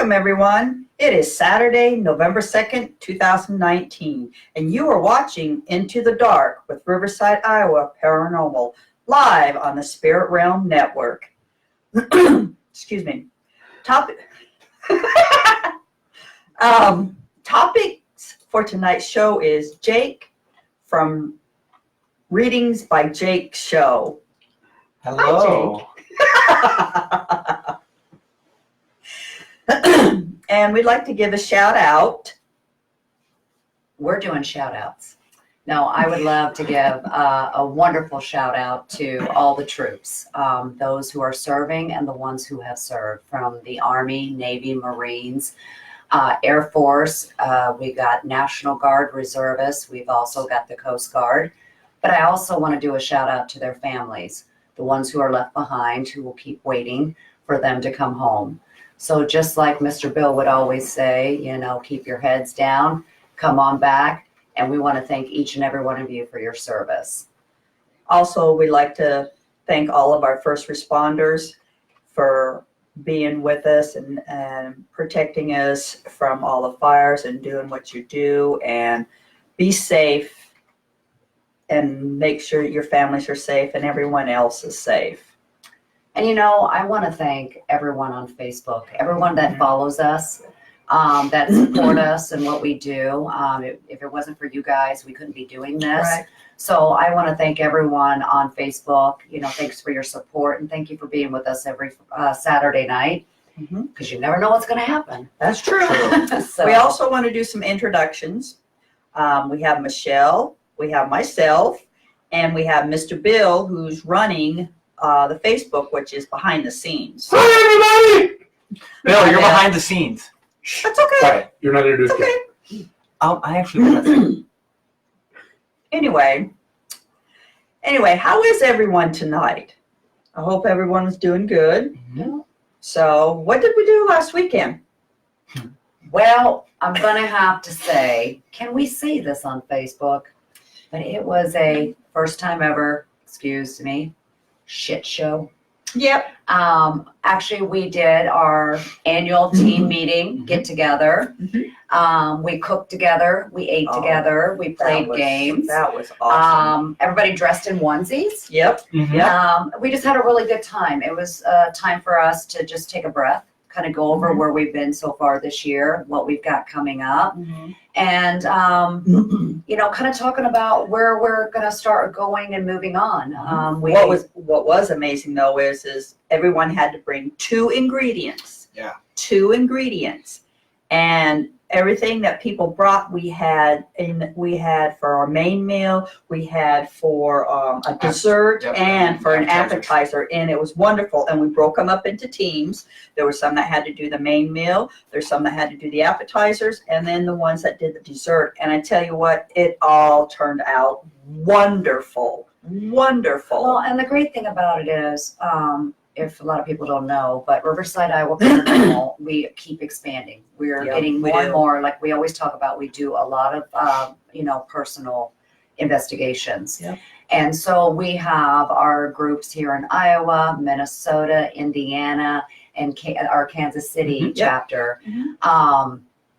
Welcome, everyone. It is Saturday, November 2nd, 2019, and you are watching Into the Dark with Riverside Iowa Paranormal, live on the Spirit Realm Network. Excuse me. Topics for tonight's show is Jake from Readings by Jake Show. Hello. Hi, Jake. And we'd like to give a shout out. We're doing shout outs. Now, I would love to give a wonderful shout out to all the troops, those who are serving and the ones who have served, from the Army, Navy, Marines, Air Force. We got National Guard reservists. We've also got the Coast Guard. But I also want to do a shout out to their families, the ones who are left behind, who will keep waiting for them to come home. So just like Mr. Bill would always say, you know, keep your heads down, come on back. And we want to thank each and every one of you for your service. Also, we'd like to thank all of our first responders for being with us and protecting us from all the fires and doing what you do. And be safe and make sure your families are safe and everyone else is safe. And, you know, I want to thank everyone on Facebook, everyone that follows us, that support us and what we do. If it wasn't for you guys, we couldn't be doing this. Right. So I want to thank everyone on Facebook. You know, thanks for your support, and thank you for being with us every Saturday night, because you never know what's going to happen. That's true. So, We also want to do some introductions. We have Michelle, we have myself, and we have Mr. Bill, who's running the Facebook, which is behind the scenes. Hi, everybody. Bill, you're behind the scenes. That's okay. Sorry, you're not introduced Okay. yet. I actually want to say. Anyway, how is everyone tonight? I hope everyone's doing good. So, what did we do last weekend? well, I'm going to have to say, can we say this on Facebook? But it was a first time ever, excuse me, shit show. Yep. Actually, we did our annual team meeting get together. We cooked together, we ate together, we played games. That was awesome. Everybody dressed in onesies. Yep. We just had a really good time. It was time for us to just take a breath, kind of go over where we've been so far this year, what we've got coming up, and you know, kind of talking about where we're going to start going and moving on. What was amazing though is everyone had to bring two ingredients. Yeah. Two ingredients, and everything that people brought, we had for our main meal, we had for a dessert, and for an appetizer, and it was wonderful. And we broke them up into teams. There were some that had to do the main meal, there's some that had to do the appetizers, and then the ones that did the dessert. And I tell you what, it all turned out wonderful. Well, and the great thing about it is, if a lot of people don't know, but Riverside Iowa Paranormal, we keep expanding. We're getting more and more, like we always talk about. We do a lot of, you know, personal investigations. And so we have our groups here in Iowa, Minnesota, Indiana, and our Kansas City chapter.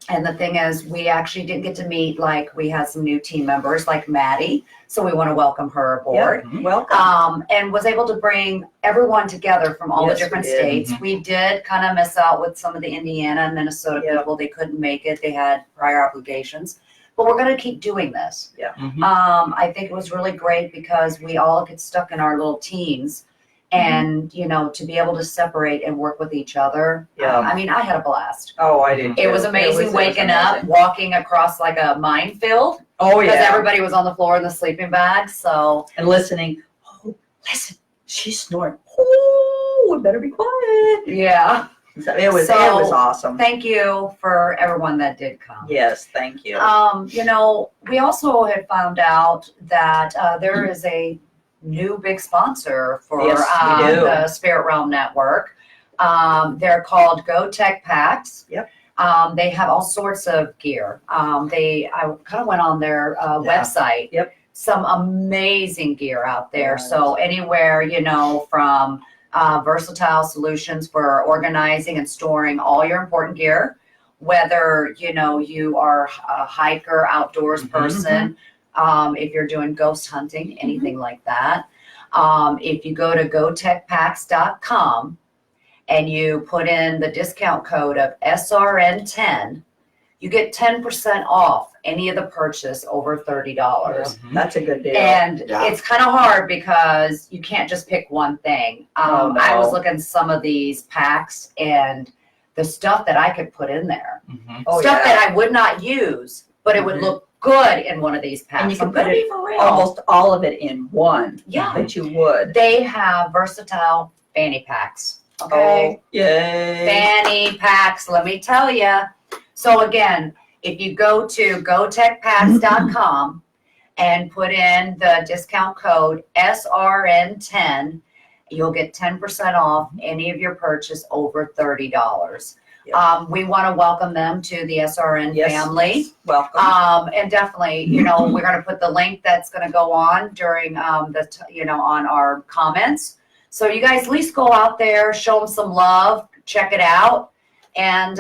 And the thing is, we actually didn't get to meet, like, we had some new team members like Maddie. So we want to welcome her aboard. Welcome. And was able to bring everyone together from all the different states. We did kind of miss out with some of the Indiana and Minnesota people. They couldn't make it. They had prior obligations. But we're going to keep doing this. I think it was really great because we all get stuck in our little teams. And, you know, to be able to separate and work with each other. I mean, I had a blast. Oh, I did. It was amazing waking up, walking across like a minefield. Oh, yeah. Because everybody was on the floor in the sleeping bag. So, and listening. Oh, listen, she's snoring. Oh, we better be quiet. yeah. So it was awesome. Thank you for everyone that did come. Yes, thank you. You know, we also had found out that there is a new big sponsor for the Spirit Realm Network. They're called Go Tech Packs. They have all sorts of gear. I kind of went on their website. Some amazing gear out there. Right. So anywhere, you know, from versatile solutions for organizing and storing all your important gear. Whether you are a hiker, outdoors person, if you're doing ghost hunting, anything like that. If you go to gotechpacks.com and you put in the discount code of SRN10, you get 10% off any of the purchase over $30. That's a good deal. And it's kind of hard because you can't just pick one thing. No. I was looking at some of these packs and the stuff that I could put in there. Stuff that I would not use, but it would look good in one of these packs. And you can I'm put gonna be for real. almost all of it in one. Yeah. That you would. They have versatile fanny packs. Okay. Oh, yay. Fanny packs, let me tell you. So again, if you go to gotechpacks.com and put in the discount code SRN10, you'll get 10% off any of your purchase over $30. We want to welcome them to the SRN family. Welcome. And definitely, we're going to put the link that's going to go on during on our comments. So you guys at least go out there, show them some love, check it out, and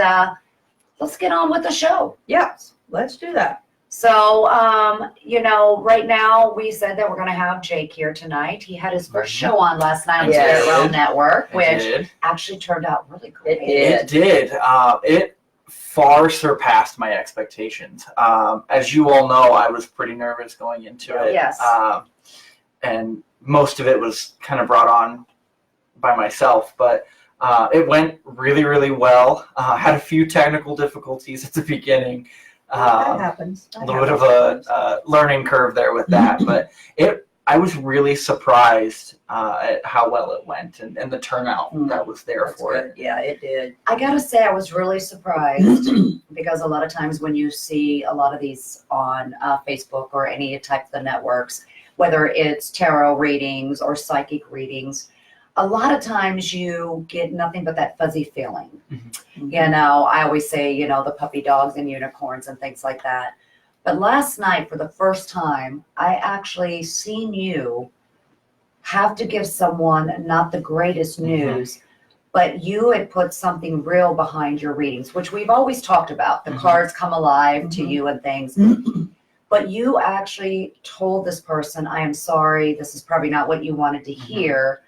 let's get on with the show. Yes, let's do that. So, right now we said that we're going to have Jake here tonight. He had his first show on last night on the Yes. Spirit Realm Network, which It actually turned out really great. It did. It far surpassed my expectations. As you all know, I was pretty nervous going into it. Yes. And most of it was kind of brought on by myself, but it went really, really well. Had a few technical difficulties at the beginning. that happens. A little bit of a learning curve there with that, but I was really surprised at how well it went and the turnout that was there That's for good. it. Yeah, it did. I gotta say, I was really surprised because a lot of times when you see a lot of these on Facebook or any type of the networks, whether it's tarot readings or psychic readings, a lot of times you get nothing but that fuzzy feeling. I always say, the puppy dogs and unicorns and things like that. But last night, for the first time, I actually seen you have to give someone not the greatest news, but you had put something real behind your readings, which we've always talked about. The cards come alive to you and things. But you actually told this person, I am sorry, this is probably not what you wanted to hear,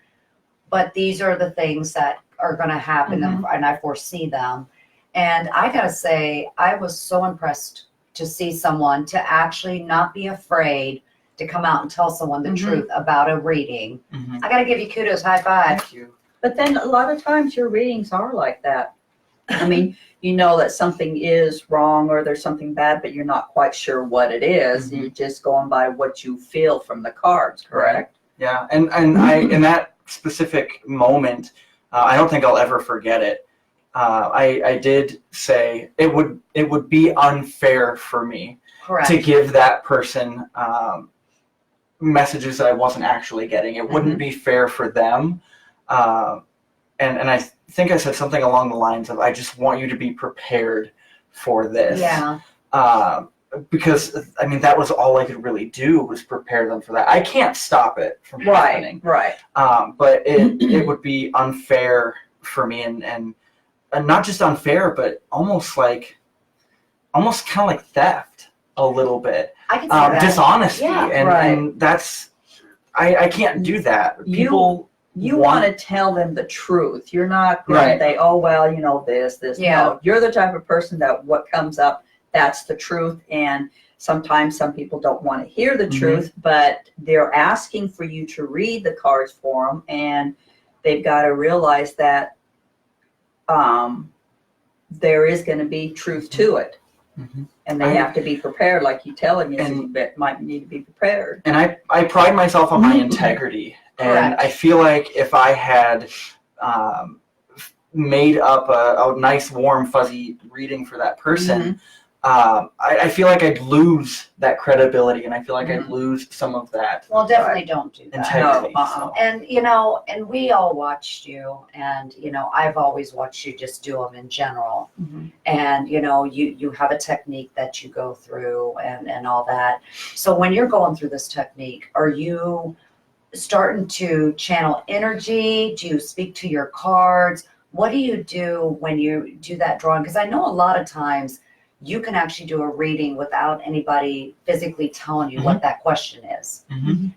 but these are the things that are going to happen and I foresee them. And I got to say, I was so impressed to see someone to actually not be afraid to come out and tell someone the truth about a reading. I got to give you kudos, high five. Thank you. But then a lot of times your readings are like that. I mean, you know that something is wrong or there's something bad, but you're not quite sure what it is. You're just going by what you feel from the cards, correct? Yeah, and I in that specific moment, I don't think I'll ever forget it. I did say it would be unfair for me Correct. to give that person messages that I wasn't actually getting. It wouldn't be fair for them. And I think I said something along the lines of, I just want you to be prepared for this. Yeah. Because, I mean, that was all I could really do was prepare them for that. I can't stop it from happening. Right. But it would be unfair for me and not just unfair, but almost kind of like theft a little bit. I can see that. Dishonesty. Yeah, and that's, I can't do that. People... You want to tell them the truth. You're not going to say, oh, well, this. Yeah. No, you're the type of person that what comes up, that's the truth. And sometimes some people don't want to hear the truth, but they're asking for you to read the cards for them. And they've got to realize that there is going to be truth to it. And they have to be prepared, like you tell them, you might need to be prepared. And I pride myself on my integrity. And Correct. I feel like if I had made up a nice, warm, fuzzy reading for that person, I feel like I'd lose that credibility, and I feel like I'd lose some of that. Well, definitely don't do that. Integrity. No, So. And, and we all watched you, and, I've always watched you just do them in general. And, you have a technique that you go through and all that. So when you're going through this technique, are you starting to channel energy? Do you speak to your cards? What do you do when you do that drawing? Because I know a lot of times you can actually do a reading without anybody physically telling you what that question is.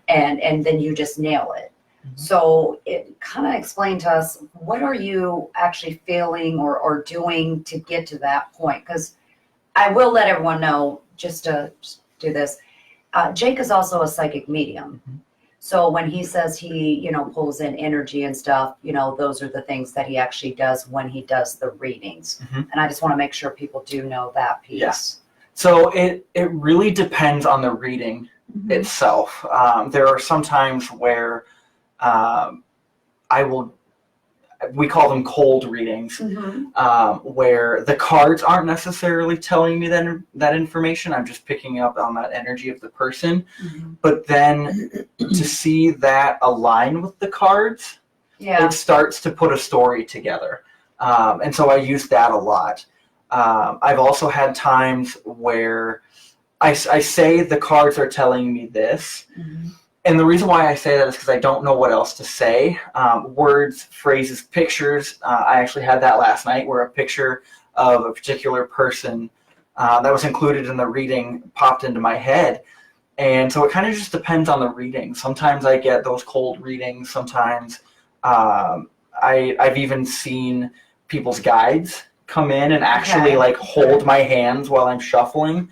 And then you just nail it. So it kind of explain to us, what are you actually feeling or doing to get to that point? Because I will let everyone know, just to do this, Jake is also a psychic medium. So when he says he, pulls in energy and stuff, those are the things that he actually does when he does the readings. And I just want to make sure people do know that piece. Yes. So it really depends on the reading itself. There are some times where we call them cold readings, where the cards aren't necessarily telling me that information. I'm just picking up on that energy of the person. But then to see that align with the cards, it starts to put a story together. And so I use that a lot. I've also had times where I say the cards are telling me this. And the reason why I say that is because I don't know what else to say. Words, phrases, pictures. I actually had that last night where a picture of a particular person that was included in the reading popped into my head. And so it kind of just depends on the reading. Sometimes I get those cold readings. Sometimes I've even seen people's guides come in and actually hold my hands while I'm shuffling.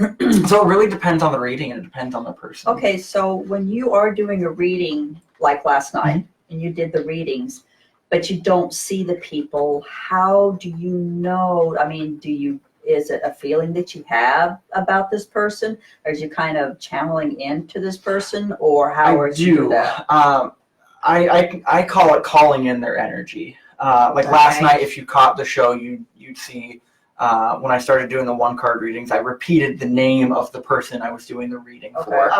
So it really depends on the reading and it depends on the person. Okay, so when you are doing a reading like last night and you did the readings, but you don't see the people, how do you know? I mean, is it a feeling that you have about this person? Or is you kind of channeling into this person, or how are you do that? I call it calling in their energy. Last night, if you caught the show, you'd see when I started doing the 1-card readings, I repeated the name of the person I was doing the reading for.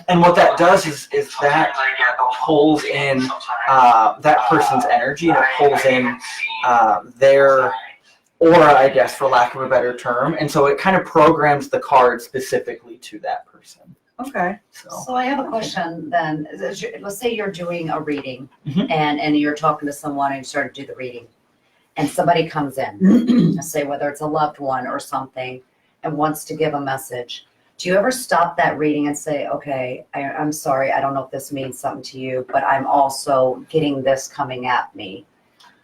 And what that does is that pulls in that person's energy, and it pulls in their aura, I guess, for lack of a better term. And so it kind of programs the card specifically to that person. Okay. So I have a question then. Let's say you're doing a reading and you're talking to someone and you start to do the reading. And somebody comes in, say whether it's a loved one or something, and wants to give a message. Do you ever stop that reading and say, okay, I'm sorry, I don't know if this means something to you, but I'm also getting this coming at me?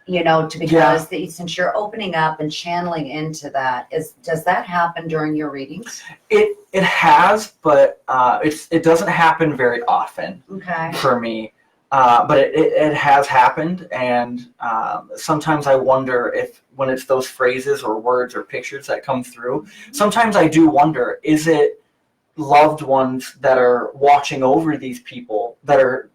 Since you're opening up and channeling into that, does that happen during your readings? It has, but it doesn't happen very often for me. But it has happened, and sometimes I wonder if when it's those phrases or words or pictures that come through, sometimes I do wonder, is it loved ones that are watching over these people that are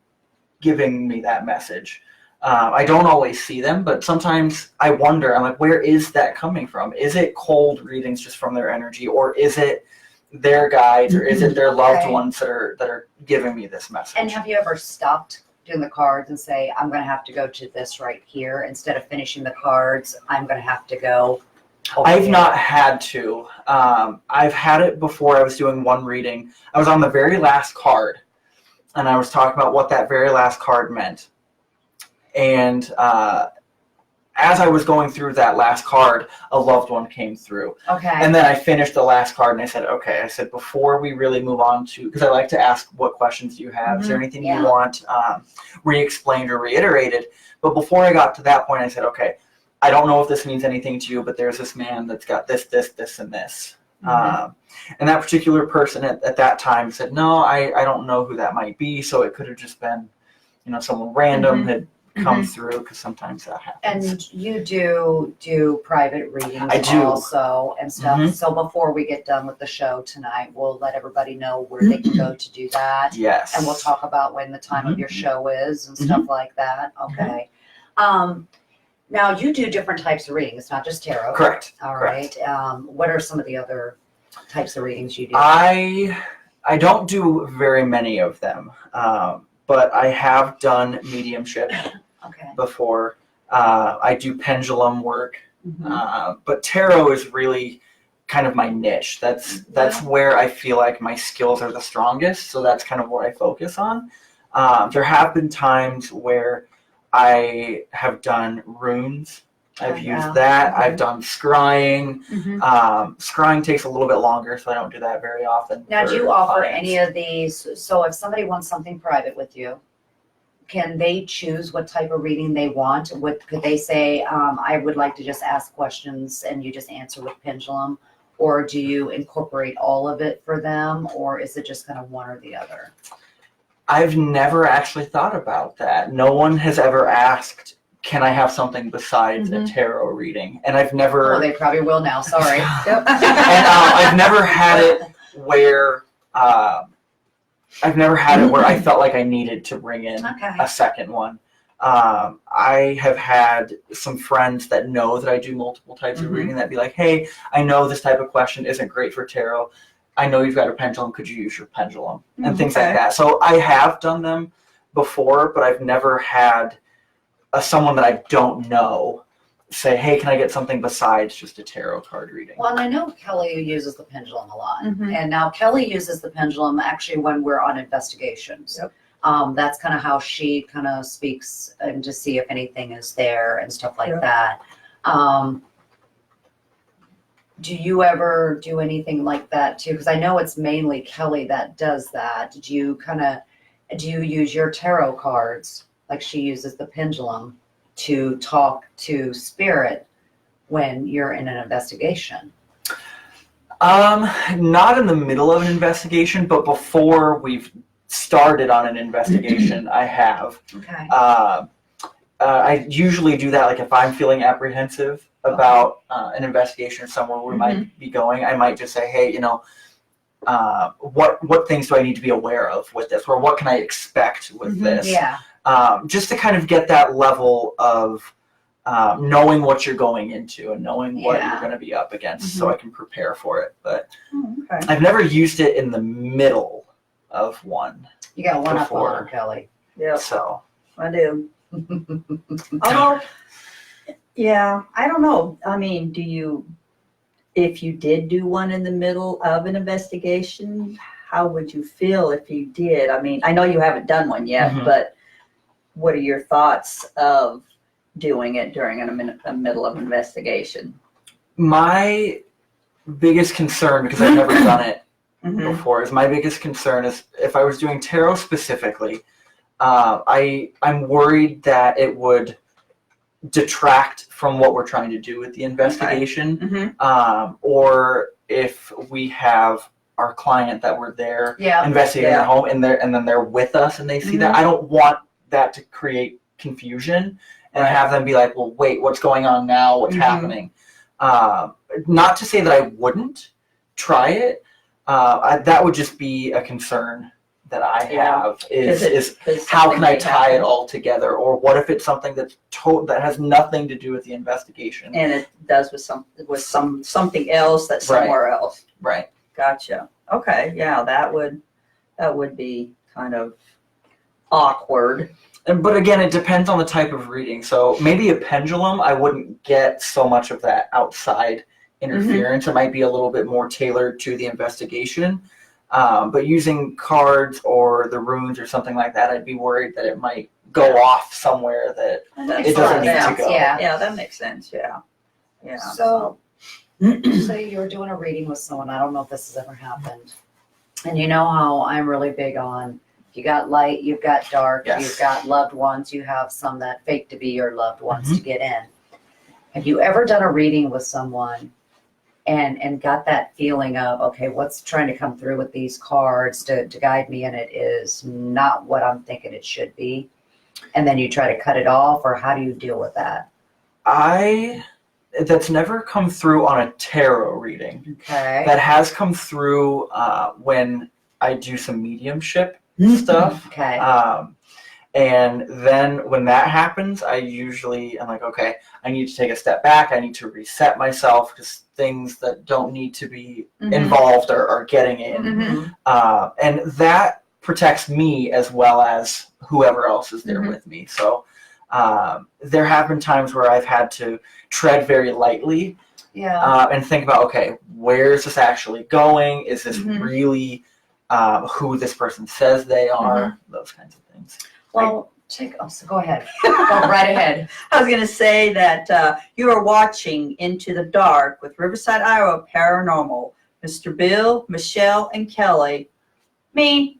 giving me that message? I don't always see them, but sometimes I wonder, I'm like, where is that coming from? Is it cold readings just from their energy, or is it their guides, or is it their loved ones that are giving me this message? And have you ever stopped doing the cards and say, I'm going to have to go to this right here instead of finishing the cards? I'm going to have to go I've not had to. I've had it before. I was doing one reading. I was on the very last card, and I was talking about what that very last card meant. And as I was going through that last card, a loved one came through. And then I finished the last card, and I said, before we really move on to, because I like to ask, what questions do you have? Is there anything you want re-explained or reiterated? But before I got to that point, I said, okay, I don't know if this means anything to you, but there's this man that's got this, and this. And that particular person at that time said, no, I don't know who that might be. So it could have just been, someone random had come through, because sometimes that happens. And you do private readings I do. Also and stuff. So before we get done with the show tonight, we'll let everybody know where they can go to do that. Yes. And we'll talk about when the time of your show is and stuff like that. Okay. Now you do different types of readings, not just tarot. Correct. All right. What are some of the other types of readings you do? I don't do very many of them, but I have done mediumship before. I do pendulum work, but tarot is really kind of my niche. That's where I feel like my skills are the strongest, so that's kind of what I focus on. There have been times where I have done runes. I've used that. I've done scrying. Scrying takes a little bit longer, so I don't do that very often. Now, for do you offer clients. any of these? So if somebody wants something private with you, can they choose what type of reading they want? Could they say, I would like to just ask questions and you just answer with Pendulum? Or do you incorporate all of it for them? Or is it just kind of one or the other? I've never actually thought about that. No one has ever asked, can I have something besides a tarot reading? And I've never... Oh, they probably will now, sorry. And I've never had it where... I felt like I needed to bring in a second one. I have had some friends that know that I do multiple types of reading that be like, hey, I know this type of question isn't great for tarot. I know you've got a pendulum. Could you use your pendulum? And things like that. So I have done them before, but I've never had someone that I don't know say, hey, can I get something besides just a tarot card reading? Well, and I know Kelly uses the pendulum a lot. And now Kelly uses the pendulum actually when we're on investigations. That's kind of how she kind of speaks and to see if anything is there and stuff like that. Do you ever do anything like that too? Because I know it's mainly Kelly that does that. Do you use your tarot cards like she uses the pendulum to talk to spirit when you're in an investigation? Not in the middle of an investigation, but before we've started on an investigation, I have. Okay. I usually do that, like if I'm feeling apprehensive about an investigation somewhere we might be going, I might just say, hey, what things do I need to be aware of with this, or what can I expect with this? Yeah. Just to kind of get that level of knowing what you're going into and knowing what you're going to be up against, so I can prepare for it. But I've never used it in the middle of one. You got one before. up on her, Kelly. Yeah, So I do. Although, yeah, I don't know. I mean, if you did do one in the middle of an investigation, how would you feel if you did? I mean, I know you haven't done one yet, but what are your thoughts of doing it during a middle of investigation? My biggest concern, because I've never done it before, is my biggest concern is if I was doing tarot specifically, I'm worried that it would detract from what we're trying to do with the investigation, or if we have our client that we're there investigating their home and then they're with us and they see that. I don't want that to create confusion and have them be like, well, wait, what's going on now? What's happening? Not to say that I wouldn't try it. That would just be a concern that I have is how can I tie it all together? Or what if it's something that has nothing to do with the investigation? And it does with something else that's somewhere else. Right. Gotcha. Okay. Yeah, that would be kind of awkward. But again, it depends on the type of reading. So maybe a pendulum, I wouldn't get so much of that outside interference. It might be a little bit more tailored to the investigation. But using cards or the runes or something like that, I'd be worried that it might go off somewhere that it doesn't need to go. Yeah, that makes sense. Yeah. Yeah. So, say you're doing a reading with someone. I don't know if this has ever happened. And you know how I'm really big on, you got light, you've got dark, you've got loved ones, you have some that fake to be your loved ones to get in. Have you ever done a reading with someone and got that feeling of, okay, what's trying to come through with these cards to guide me, and it is not what I'm thinking it should be, and then you try to cut it off, or how do you deal with that? That's never come through on a tarot reading. Okay. That has come through when I do some mediumship stuff. Okay. And then when that happens, I'm like, okay, I need to take a step back. I need to reset myself because things that don't need to be involved are getting in. And that protects me as well as whoever else is there with me. So there have been times where I've had to tread very lightly and think about, okay, where is this actually going? Is this really who this person says they are, those kinds of things. Well, so go ahead. Go right ahead. I was going to say that you are watching Into the Dark with Riverside Iowa Paranormal. Mr. Bill, Michelle, and Kelly. Me.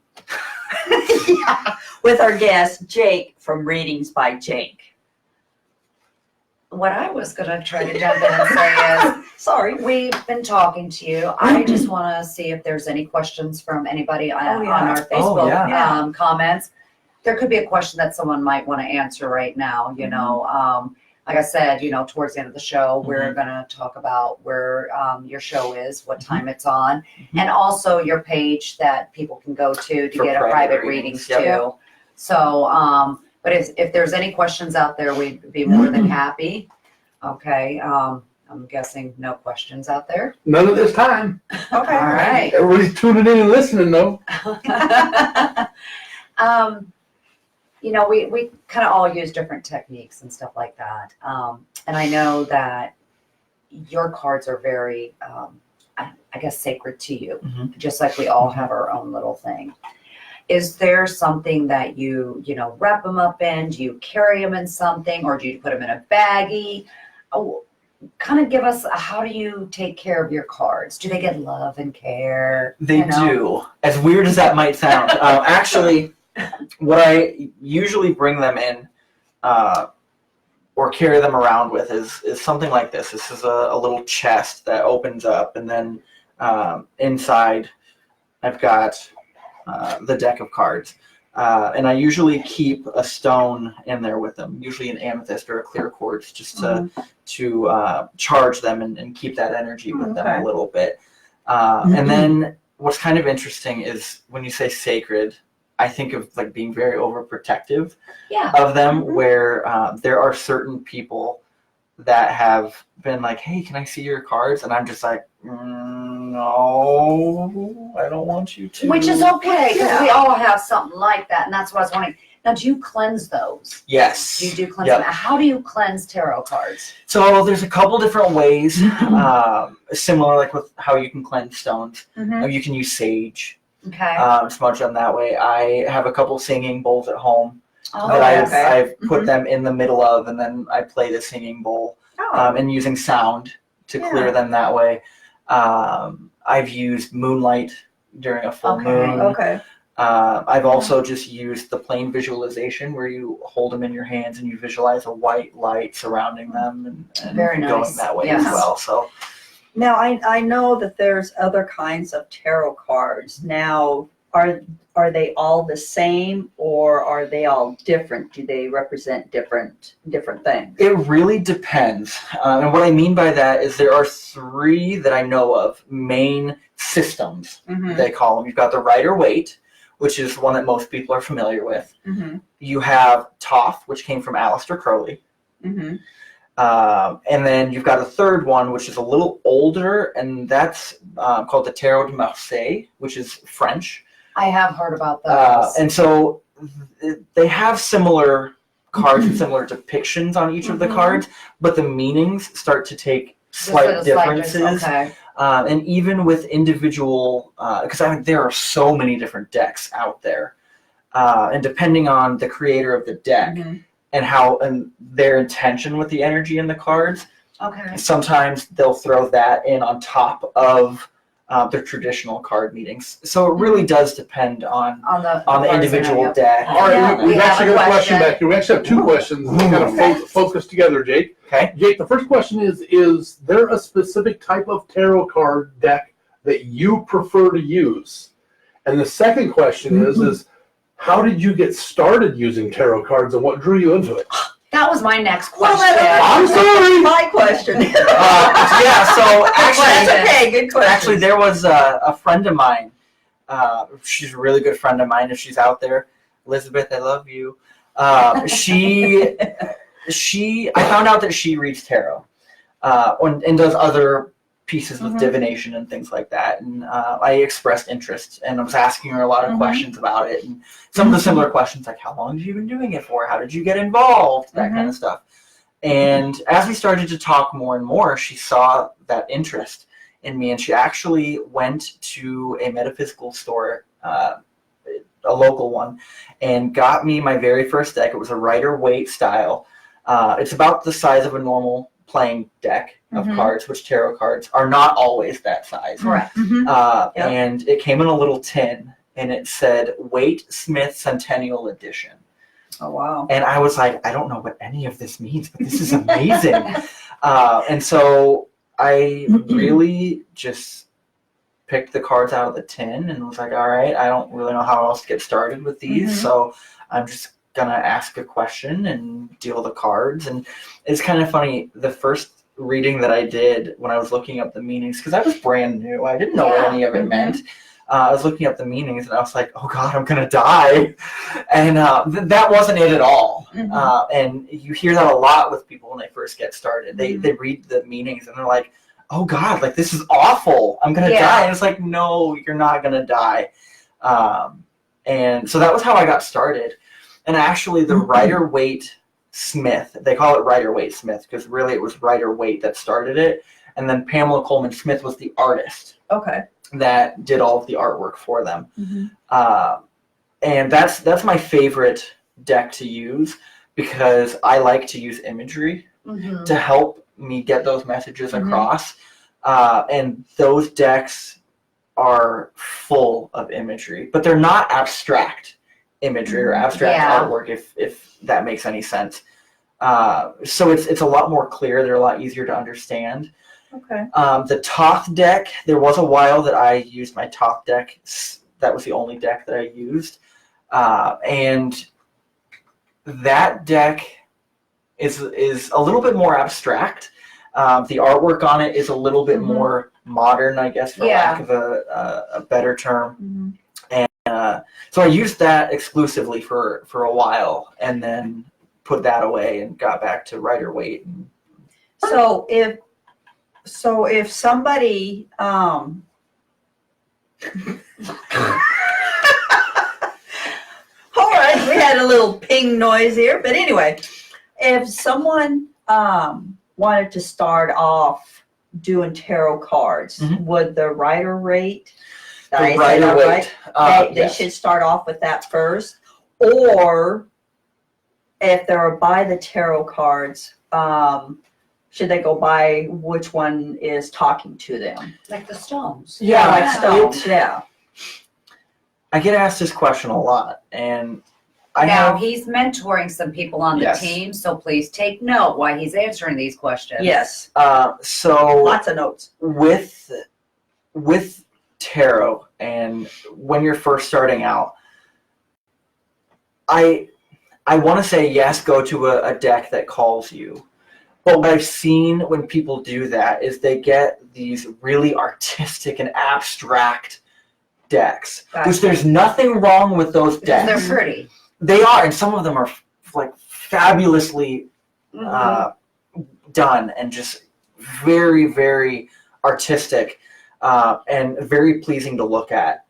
Yeah. With our guest, Jake from Readings by Jake. What I was going to try to jump in and say is, Sorry. we've been talking to you. I just want to see if there's any questions from anybody on our Facebook yeah. comments. There could be a question that someone might want to answer right now. You know, like I said, you know, towards the end of the show, we're going to talk about where your show is, what time it's on, and also your page that people can go to For get a private readings too. So, but if there's any questions out there, we'd be more than happy. Okay. I'm guessing no questions out there. None at this time. Okay. All right. Everybody's tuning in and listening, though. You know, we kind of all use different techniques and stuff like that. And I know that your cards are very, I guess, sacred to you, just like we all have our own little thing. Is there something that you wrap them up in? Do you carry them in something, or do you put them in a baggie? Oh, kind of give us, how do you take care of your cards? Do they get love and care? They do. As weird as that might sound. Actually, what I usually bring them in or carry them around with is something like this. This is a little chest that opens up, and then inside I've got the deck of cards. And I usually keep a stone in there with them, usually an amethyst or a clear quartz, just to charge them and keep that energy with them a little bit. And then what's kind of interesting is when you say sacred, I think of like being very overprotective of them, where there are certain people that have been like, hey, can I see your cards? And I'm just like, no, I don't want you to. Which is okay, because we all have something like that, and that's what I was wondering. Now, do you cleanse those? Yes. You do cleanse them. How do you cleanse tarot cards? So there's a couple different ways, similar like with how you can cleanse stones. You can use sage. Okay. Smudge them that way. I have a couple singing bowls at home Oh, that I've put them in the middle of, and then I play the singing bowl and using sound to clear them that way. I've used moonlight during a full moon. I've also just used the plain visualization where you hold them in your hands and you visualize a white light surrounding them and Very going nice. that way as well. So Now, I know that there's other kinds of tarot cards. Now, are they all the same, or are they all different? Do they represent different things? it really depends. And what I mean by that is there are 3 that I know of main systems, they call them. You've got the Rider-Waite, which is one that most people are familiar with. You have Thoth, which came from Aleister Crowley. And then you've got a third one, which is a little older, and that's called the Tarot de Marseille, which is French. I have heard about those. And so they have similar cards and similar depictions on each of the cards, but the meanings start to take slight differences. And even with individual, because there are so many different decks out there, and depending on the creator of the deck and their intention with the energy in the cards, sometimes they'll throw that in on top of their traditional card meetings. So it really does depend on the individual deck. All right, we've actually got a question back here. We actually have 2 questions. We kind of focus together, Jake. Okay. Jake, the first question is there a specific type of tarot card deck that you prefer to use? And the second question is how did you get started using tarot cards, and what drew you into it? That was my next question. I'm sorry. My question. So actually, That's okay. Good question. actually there was a friend of mine. She's a really good friend of mine. If she's out there, Elizabeth, I love you. I found out that she reads tarot and does other pieces with divination and things like that. And I expressed interest, and I was asking her a lot of questions about it. And some of the similar questions, like, how long have you been doing it for? How did you get involved? That kind of stuff. And as we started to talk more and more, she saw that interest in me, and she actually went to a metaphysical store a local one, and got me my very first deck. It was a Rider-Waite style. It's about the size of a normal playing deck of cards, which tarot cards are not always that size. Correct. Yep. And it came in a little tin, and it said Waite Smith Centennial Edition. Oh, wow. And I was like, I don't know what any of this means, but this is amazing. And so I really just picked the cards out of the tin and was like, all right, I don't really know how else to get started with these. So I'm just going to ask a question and deal the cards. And it's kind of funny. The first reading that I did when I was looking up the meanings, because I was brand new, I didn't know what any of it meant. I was looking up the meanings and I was like, oh God, I'm going to die. And that wasn't it at all. And you hear that a lot with people when they first get started. They read the meanings and they're like, oh God, like this is awful. I'm going to die. And it's like, no, you're not going to die. And so that was how I got started. And actually the Rider-Waite Smith, they call it Rider-Waite Smith because really it was Rider-Waite that started it. And then Pamela Coleman Smith was the artist. Okay. That did all of the artwork for them. And that's my favorite deck to use because I like to use imagery to help me get those messages across. And those decks are full of imagery, but they're not abstract imagery or abstract artwork, if that makes any sense. So it's a lot more clear. They're a lot easier to understand. Okay. The Toth deck, there was a while that I used my Toth deck. That was the only deck that I used. And that deck is a little bit more abstract. The artwork on it is a little bit more modern, I guess, for lack of a better term. And so I used that exclusively for a while and then put that away and got back to Rider-Waite. So if somebody all right, we had a little ping noise here, but anyway, if someone wanted to start off doing tarot cards, would the Rider-Waite, they should start off with that first, or if they're buy the tarot cards, should they go by which one is talking to them? Like the stones. Yeah, like stones. Yeah. I get asked this question a lot, and He's mentoring some people on the team, so please take note while he's answering these questions. Yes. So lots of notes. With tarot, and when you're first starting out, I want to say yes, go to a deck that calls you. But what I've seen when people do that is they get these really artistic and abstract decks, which there's nothing wrong with those decks. They're pretty. They are, and some of them are like fabulously done and just very, very artistic and very pleasing to look at.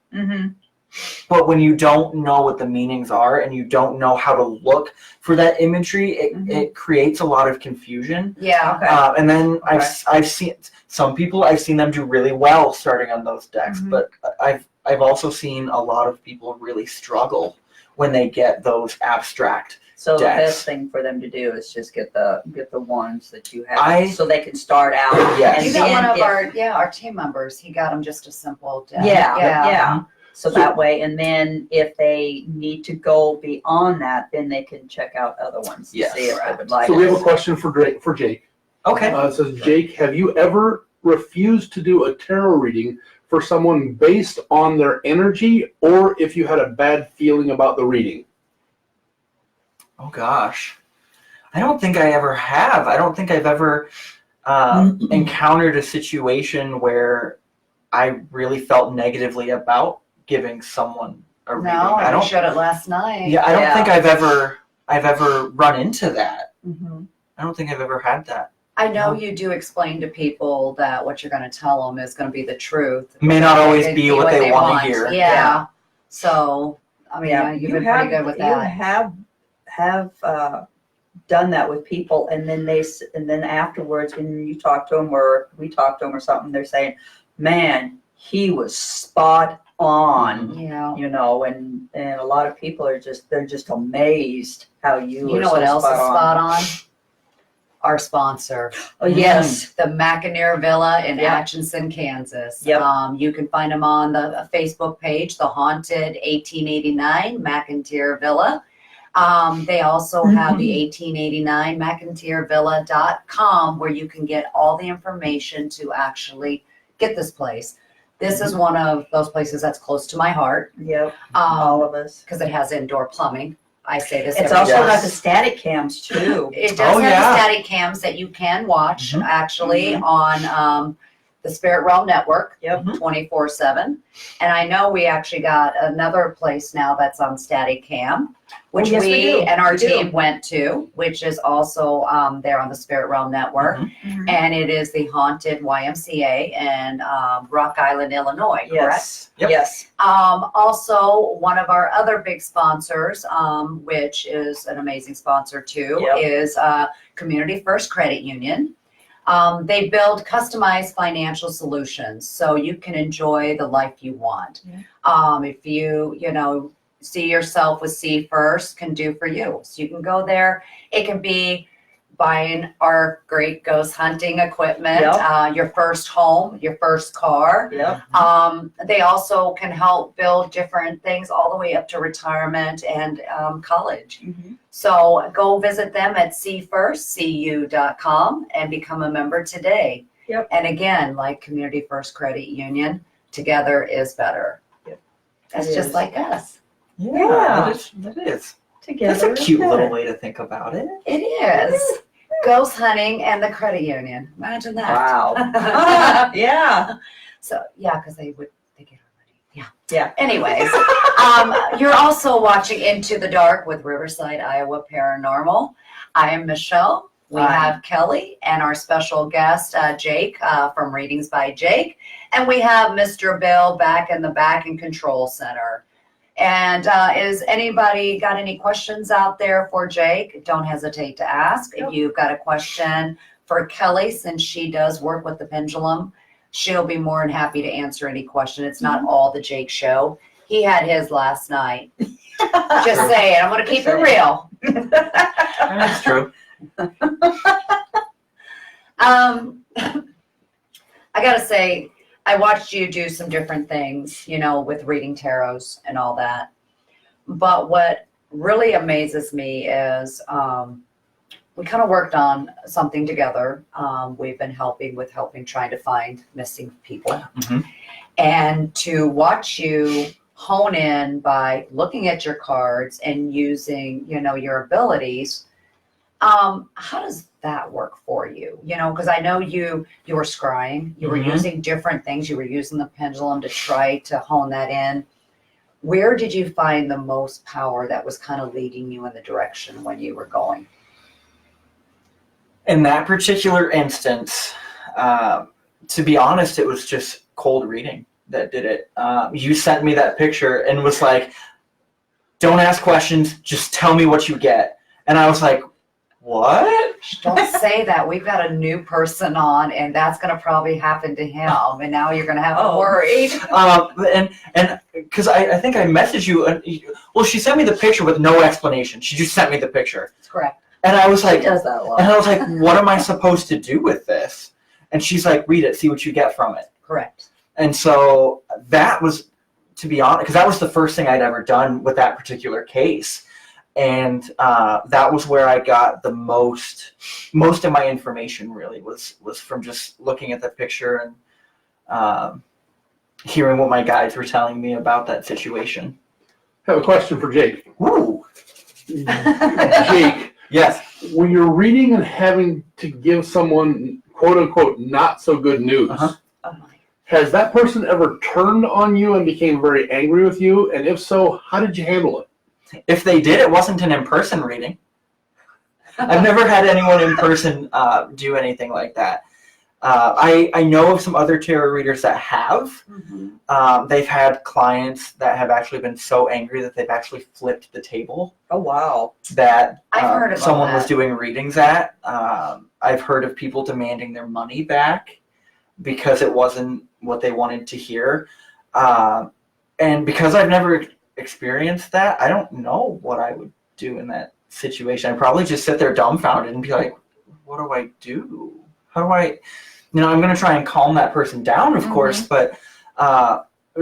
But when you don't know what the meanings are and you don't know how to look for that imagery, it creates a lot of confusion. Yeah. Okay. And then I've seen some people, I've seen them do really well starting on those decks, but I've also seen a lot of people really struggle when they get those abstract So decks. the best thing for them to do is just get the ones that you have, so they can start out. Yes. You got one of our team members. He got them just a simple deck. Yeah. So that way, and then if they need to go beyond that, then they can check out other ones to see if they would like. So we have a question for Jake. Okay. It says, Jake, have you ever refused to do a tarot reading for someone based on their energy, or if you had a bad feeling about the reading? Oh gosh, I don't think I ever have. I don't think I've ever encountered a situation where I really felt negatively about giving someone a reading. No, I showed it last night. Yeah, I don't think I've ever run into that. I don't think I've ever had that. I know you do explain to people that what you're going to tell them is going to be the truff. May not always be what they want to hear. Yeah. So, I mean, you've been pretty good with that. You have done that with people, and then afterwards, when you talk to them or we talk to them or something, they're saying, "Man, he was spot on, Yeah. you know, and a lot of people are they're just amazed how you You are know so what else is spot on. spot on? Our sponsor. Oh, yes. The McInerney Villa in Yep. Atchison, Kansas. Yep. You can find them on the Facebook page, The Haunted 1889 McInerney Villa. They also have the 1889 McInerneyVilla.com where you can get all the information to actually get this place. This is one of those places that's close to my heart. Yep, all of us. Because it has indoor plumbing. I say this It's every also time. got the static cams too. It does Oh, have yeah. the static cams that you can watch Mhm. actually on the Spirit Realm Network Yep. 24/7. And I know we actually got another place now that's on static cam, which yes, we do. and our We do. team went to, which is also there on the Spirit Realm Network. Mhm. And it is the Haunted YMCA in Rock Island, Illinois, correct? Yes, Yep. yes. Also, one of our other big sponsors, which is an amazing sponsor too, Yep. is Community First Credit Union. They build customized financial solutions so you can enjoy the life you want. If you see yourself with See First can do for you. So you can go there. It can be buying our great ghost hunting equipment, Yep. your first home, your first car. Yep. They also can help build different things all the way up to retirement and college. So go visit them at cfirstcu.com and become a member today. Yep. And again, like Community First Credit Union, together is better. Yep. That's It just is. like us. Yeah. That is. Together. That's a cute is little better. way to think about it. It is. Ghost hunting and the credit union. Imagine that. Wow. Yeah. So yeah, because they get our money. Yeah. Yeah. Anyways, you're also watching Into the Dark with Riverside Iowa Paranormal. I am Michelle. We Hi. have Kelly and our special guest Jake from Readings by Jake, and we have Mr. Bill back in the back and control center. And is anybody got any questions out there for Jake? Don't hesitate to ask. Yep. If you've got a question for Kelly, since she does work with the Pendulum, she'll be more than happy to answer any question. It's not all the Jake show. He had his last night. Just saying, I'm going to keep it real. That's true. I got to say, I watched you do some different things, with reading tarots and all that. But what really amazes me is we kind of worked on something together. We've been helping trying to find missing people. Mhm. And to watch you hone in by looking at your cards and using, your abilities, how does that work for you? Because I know you were scrying, you were Mhm. using different things, you were using the pendulum to try to hone that in. Where did you find the most power that was kind of leading you in the direction when you were going? In that particular instance, to be honest, it was just cold reading that did it. You sent me that picture and was like, don't ask questions, just tell me what you get. And I was like, what? Don't say that. We've got a new person on, and that's going to probably happen to him. And now you're going to have to worry. And because I think I messaged you, and well, she sent me the picture with no explanation. She just sent me the picture. That's correct. And I was She like, does that a lot. and I was like, what am I supposed to do with this? And she's like, read it, see what you get from it. Correct. And so that was, to be honest, because that was the first thing I'd ever done with that particular case. And that was where I got the most of my information really was from just looking at the picture and hearing what my guides were telling me about that situation. I have a question for Jake. Ooh. Jake, Yes. when you're reading and having to give someone quote unquote not so good news, Uh-huh. Oh my. has that person ever turned on you and became very angry with you? And if so, how did you handle it? If they did, it wasn't an in-person reading. I've never had anyone in person do anything like that. I know of some other tarot readers that have. Mhm. They've had clients that have actually been so angry that they've actually flipped the table Oh, wow. that I've heard about someone was that. doing readings at. I've heard of people demanding their money back because it wasn't what they wanted to hear. And because I've never experienced that, I don't know what I would do in that situation. I'd probably just sit there dumbfounded and be like, what do I do? How do I, I'm going to try and calm that person down, of course, but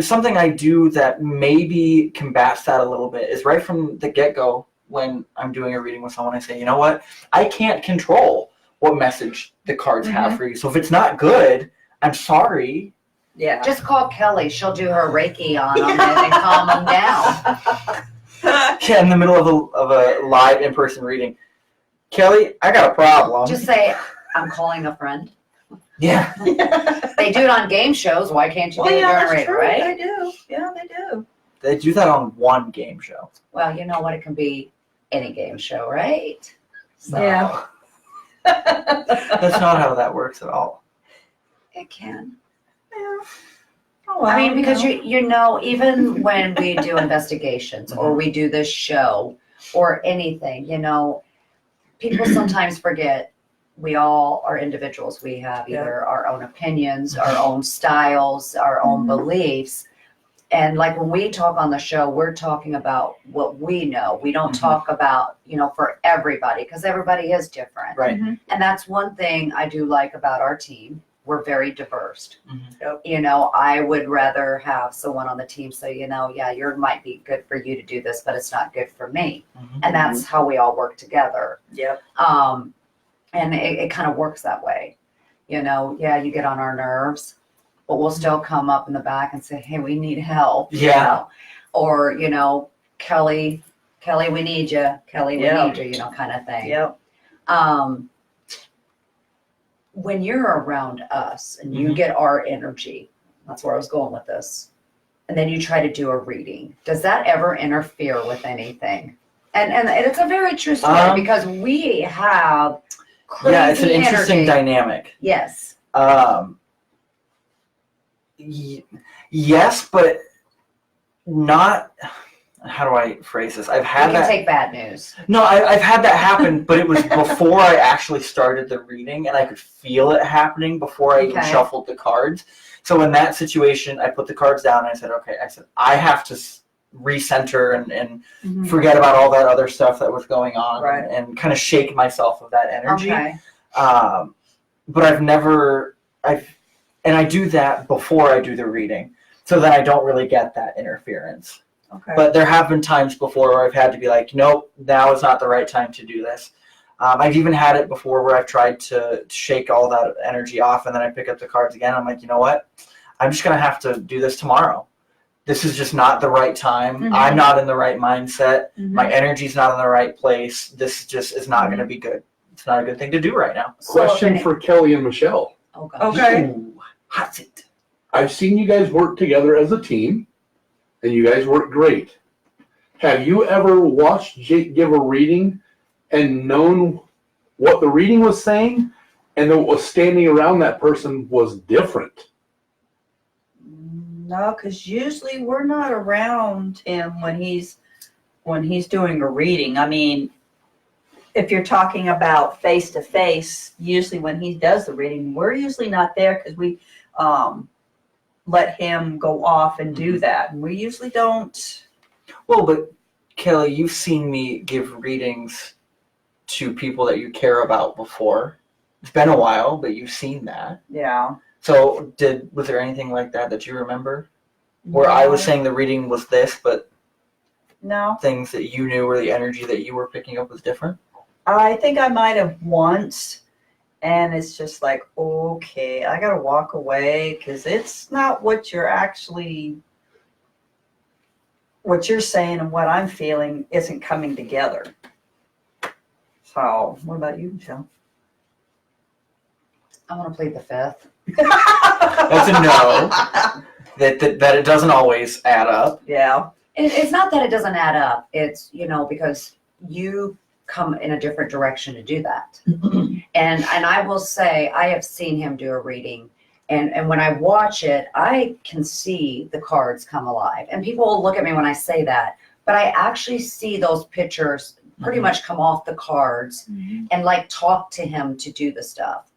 something I do that maybe combats that a little bit is right from the get-go when I'm doing a reading with someone, I say, you know what? I can't control what message the cards have for you. So if it's not good, I'm sorry. Yeah. Just call Kelly. She'll do her Reiki on them and calm them down. Yeah, in the middle of a live in-person reading. Kelly, I got a problem. Just say, I'm calling a friend. Yeah. They do it on game shows. Why can't you do it during that's radio, true. right? They do. Yeah, they do. They do that on one game show. Well, you know what? It can be any game show, right? So, Yeah. That's not how that works at all. It can. Yeah. Oh, well, I mean, because you know, even when we do investigations or we do this show or anything, people sometimes forget we all are individuals. We have either our own opinions, our own styles, our own beliefs. And like when we talk on the show, we're talking about what we know. We don't talk about, for everybody, because everybody is different. Right. And that's one thing I do like about our team. We're very diverse. I would rather have someone on the team say, you might be good for you to do this, but it's not good for me. And that's how we all work together. Yep. And it kind of works that way. You get on our nerves, but we'll still come up in the back and say, hey, we need help. Yeah. Or, Kelly, we need you. Kelly, we need you, kind of thing. Yep. When you're around us and you get our energy, that's where I was going with this, and then you try to do a reading, does that ever interfere with anything? And it's a very true story because we have crazy it's an interesting energy. dynamic. Yes. Yes, but not. How do I phrase this? I've had You can that. take bad news. No, I've had that happen, but it was before I actually started the reading, and I could feel it happening before I even shuffled the cards. So in that situation, I put the cards down, and I said, okay, I have to recenter and forget about all that other stuff that was going on and kind of shake myself of that energy. Okay. But I do that before I do the reading, so that I don't really get that interference. Okay. But there have been times before where I've had to be like, nope, now is not the right time to do this. I've even had it before where I've tried to shake all that energy off, and then I pick up the cards again. I'm like, you know what? I'm just going to have to do this tomorrow. This is just not the right time. I'm not in the right mindset. My energy's not in the right place. This just is not going to be good. It's not a good thing to do right now. Question for Kelly and Michelle. Oh, gosh. Okay. Ooh, hot seat. I've seen you guys work together as a team, and you guys work great. Have you ever watched Jake give a reading and known what the reading was saying and what was standing around that person was different? No, because usually we're not around him when he's doing a reading. I mean, if you're talking about face to face, usually when he does the reading, we're usually not there because we let him go off and do that. And we usually don't. Well, but Kelly, you've seen me give readings to people that you care about before. It's been a while, but you've seen that. Yeah. So was there anything like that you remember? Where I was saying the reading was this, but No. things that you knew or the energy that you were picking up was different? I think I might have once, and it's just like, okay, I gotta walk away because it's not what you're saying and what I'm feeling isn't coming together. So, what about you, Michelle? I want to plead the fifth. That's a no. That it doesn't always add up. Yeah. It's not that it doesn't add up. It's, because you come in a different direction to do that. And I will say, I have seen him do a reading. And when I watch it, I can see the cards come alive. And people will look at me when I say that. But I actually see those pictures pretty much come off the cards and talk to him to do the stuff.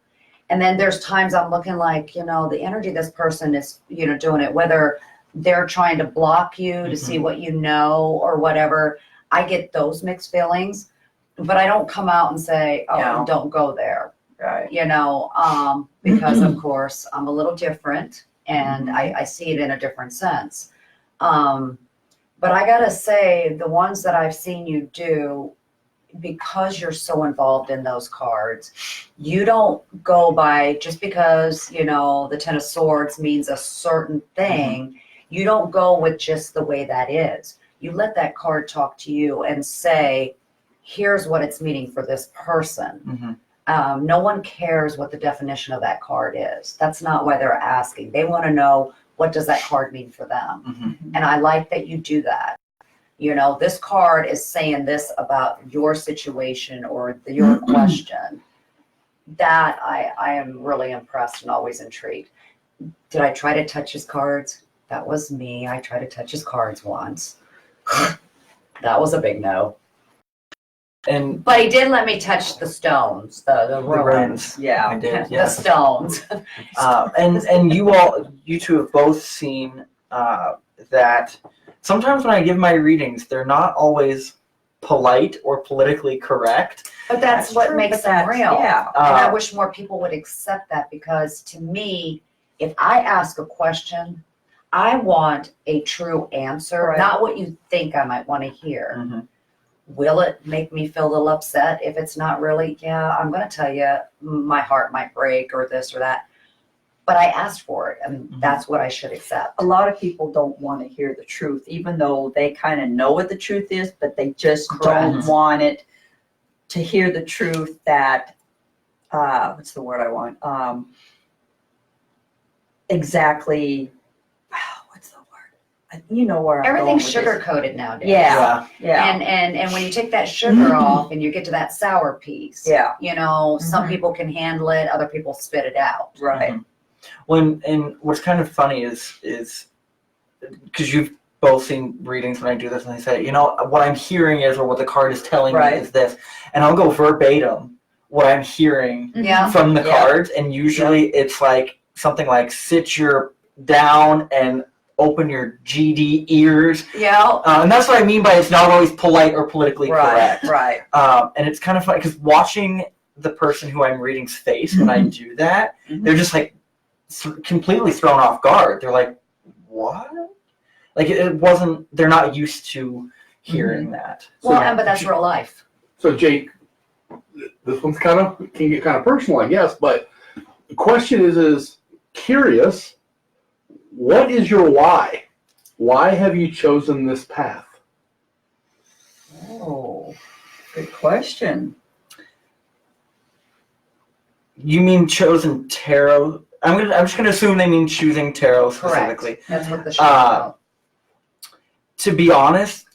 And then there's times I'm looking like, the energy this person is, doing it, whether they're trying to block you to see what you know or whatever. I get those mixed feelings, but I don't come out and say, oh, No. don't go there, Right. you know, because of course I'm a little different and I see it in a different sense. But I gotta say, the ones that I've seen you do, because you're so involved in those cards, you don't go by just because, you know, the Ten of Swords means a certain thing. You don't go with just the way that is. You let that card talk to you and say, here's what it's meaning for this person. No one cares what the definition of that card is. That's not why they're asking. They want to know, what does that card mean for them? And I like that you do that. You know, this card is saying this about your situation or your question. That I am really impressed and always intrigued. Did I try to touch his cards? That was me. I tried to touch his cards once. That was a big no. But he did let me touch the stones, the ruins. Yeah. I did, The yes. stones. And you two have both seen that sometimes when I give my readings, they're not always polite or politically correct. But that's what makes them real. Yeah. And I wish more people would accept that, because to me, if I ask a question, I want a true answer, Right. not what you think I might want to hear. Will it make me feel a little upset if it's not really? Yeah, I'm going to tell you, my heart might break or this or that. But I asked for it, and that's what I should accept. A lot of people don't want to hear the truth, even though they kind of know what the truth is, but they just don't want it to hear the truth that, what's the word I want? Exactly, what's the word? You know where I'm Everything's going with this. sugar-coated nowadays. Yeah. And when you take that sugar off and you get to that sour piece, Yeah. you know, some people can handle it, other people spit it out. Right. And what's kind of funny is because you've both seen readings when I do this, and they say, you know, what I'm hearing is, or what the card is telling me is this, and I'll go verbatim what I'm hearing from the cards, and usually it's like something like, sit your down and open your GD ears. Yeah. And that's what I mean by it's not always polite or politically correct. Right. And it's kind of funny because watching the person who I'm reading's face when I do that, they're just like completely thrown off guard. They're like, what? Like it wasn't, they're not used to hearing that. So, well, but that's real life. So Jake, this one's can get kind of personal, I guess, but the question is curious, what is your why? Why have you chosen this path? Oh, good question. You mean chosen tarot? I'm just gonna assume they mean choosing tarot specifically. Correct. That's what the show about. To be honest,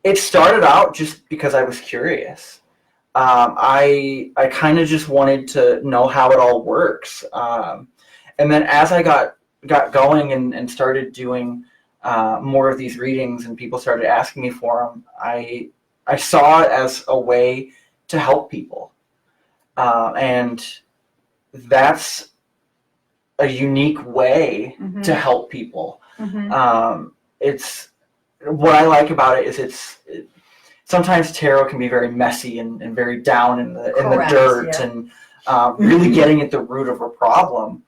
it started out just because I was curious. I kind of just wanted to know how it all works. And then as I got going and started doing more of these readings and people started asking me for them, I saw it as a way to help people. And that's a unique way to help people. It's what I like about it is sometimes tarot can be very messy and very down in the dirt and really getting at the root of a problem.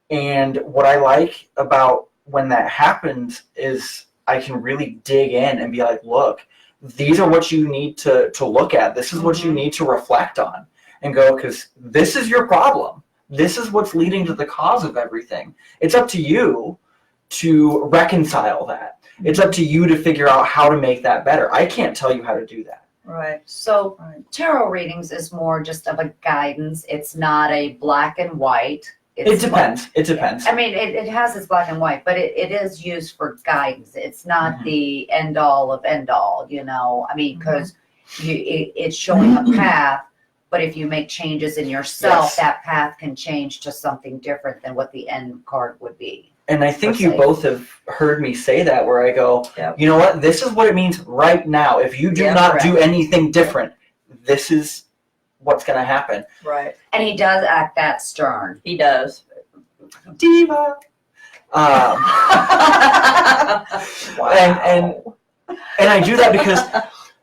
And what I like about when that happens is I can really dig in and be like, look, these are what you need to look at. This is what you need to reflect on and go, because this is your problem. This is what's leading to the cause of everything. It's up to you to reconcile that. It's up to you to figure out how to make that better. I can't tell you how to do that. Right. So tarot readings is more just of a guidance. It's not a black and white. It depends. It depends. I mean, it has its black and white, but it is used for guidance. It's not the end all of end all, you know. I mean, because it's showing a path, but if you make changes in yourself, that path can change to something different than what the end card would be. And I think you both have heard me say that, where I go, you know what, this is what it means right now. If you do not do anything different, this is what's going to happen. Right. And he does act that stern. He does. Diva. And I do that because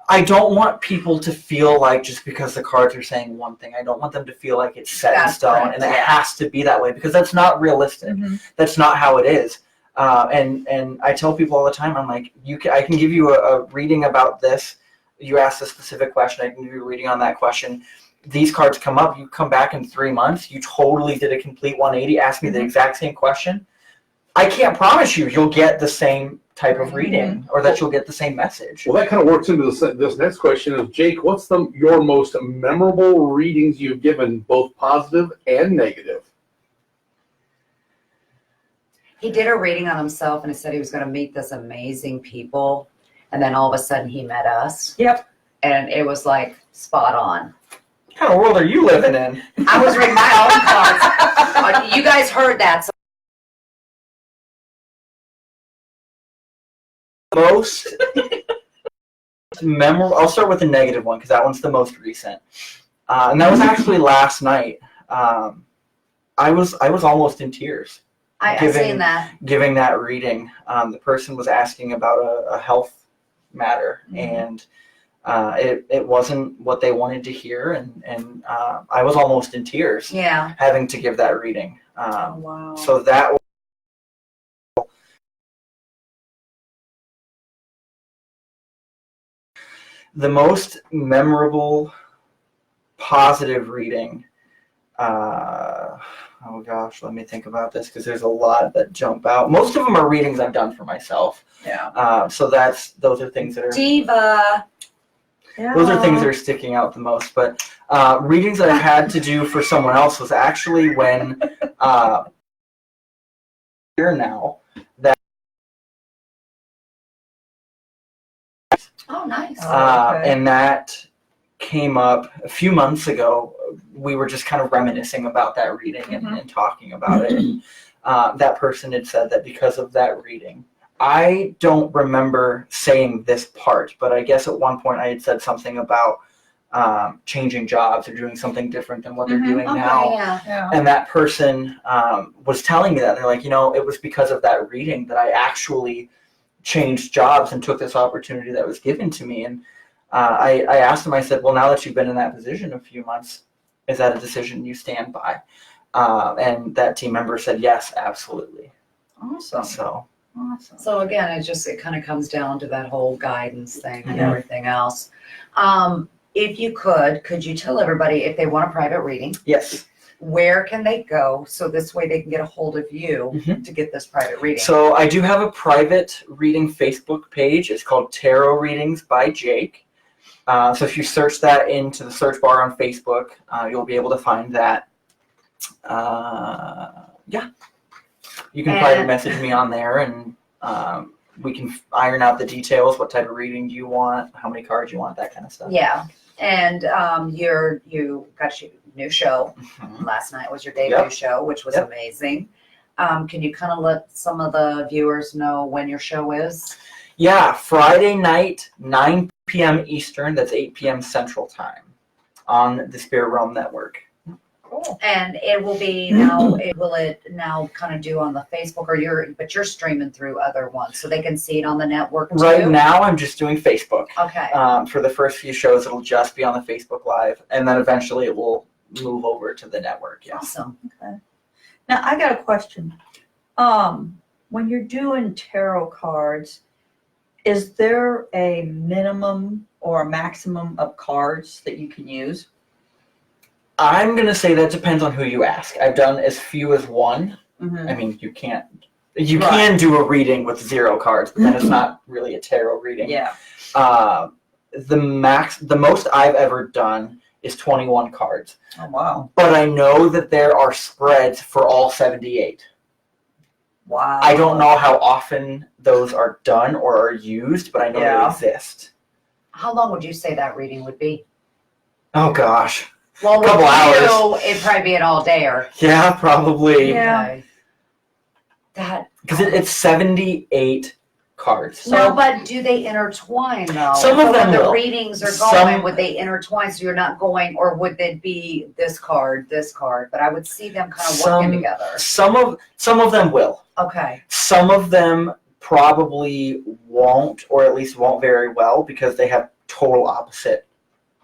I don't want people to feel like just because the cards are saying one thing, I don't want them to feel like it's set in That's stone correct, and it has to be that way, because that's not realistic. That's not how it is. And I tell people all the time, I'm like, I can give you a reading about this. You asked a specific question, I can give you a reading on that question. These cards come up, you come back in 3 months, you totally did a complete 180, ask me the exact same question. I can't promise you'll get the same type of reading or that you'll get the same message. Well, that kind of works into this next question is, Jake, what's your most memorable readings you've given, both positive and negative? He did a reading on himself and he said he was going to meet this amazing people. And then all of a sudden he met us. Yep. And it was like spot on. What kind of world are you living in? I was reading my own cards. You guys heard that. So most memorable, I'll start with the negative one because that one's the most recent. And that was actually last night. I was almost in tears. I've seen that. Giving that reading. The person was asking about a health matter, and it wasn't what they wanted to hear, and I was almost in tears. Yeah. Having to give that reading. Wow. So that was the most memorable positive reading. Oh gosh, let me think about this because there's a lot that jump out. Most of them are readings I've done for myself. Yeah. So those are things that are Diva. those are things that are sticking out the most. But readings that I've had to do for someone else was actually when here now that Oh, nice. Okay. and that came up a few months ago. We were just kind of reminiscing about that reading and talking about it. And, that person had said that because of that reading, I don't remember saying this part, but I guess at one point I had said something about changing jobs or doing something different than what they're doing now. Yeah. And that person was telling me that. They're like, it was because of that reading that I actually changed jobs and took this opportunity that was given to me. And I asked him, I said, well, now that you've been in that position a few months, is that a decision you stand by? And that team member said, yes, absolutely. Awesome. So, Awesome. So again, it kind of comes down to that whole guidance thing and Mhm. everything else. If you could you tell everybody if they want a private reading, yes. where can they go so this way they can get a hold of you Mhm. to get this private reading? So I do have a private reading Facebook page. It's called Tarot Readings by Jake. So if you search that into the search bar on Facebook, you'll be able to find that. Yeah. You can private message me on there, and we can iron out the details. What type of reading do you want? How many cards you want? That kind of stuff. Yeah. And you got your new show. Mhm. Last night was your debut Yep. show, which was Yep. amazing. Can you kind of let some of the viewers know when your show is? Yeah, Friday night, 9 p.m. Eastern. That's 8 p.m. Central Time on the Spirit Realm Network. Cool. And it will be now. Will it now kind of do on the Facebook, or you're streaming through other ones so they can see it on the network too? Right now, I'm just doing Facebook. Okay. For the first few shows, it'll just be on the Facebook Live, and then eventually it will move over to the network. Yes. Awesome. Okay. Now I got a question. When you're doing tarot cards, is there a minimum or a maximum of cards that you can use? I'm gonna say that depends on who you ask. I've done as few as one. Mm-hmm. I mean, you can do a reading with 0 cards, but then it's not really a tarot reading. Yeah. The most I've ever done is 21 cards. Oh wow. But I know that there are spreads for all 78. Wow. I don't know how often those are done or are used, but I know they exist. How long would you say that reading would be? Oh gosh. Well, Couple hours. It'd probably be an all dayer. Yeah, probably. Yeah. Okay. That Because it's 78 cards. No, but do they intertwine though? Some of So them when the will. readings are Some- going, would they intertwine so you're not going, or would they be this card? But I would see them kind of working together. Some of them will. Okay. Some of them probably won't, or at least won't very well, because they have total opposite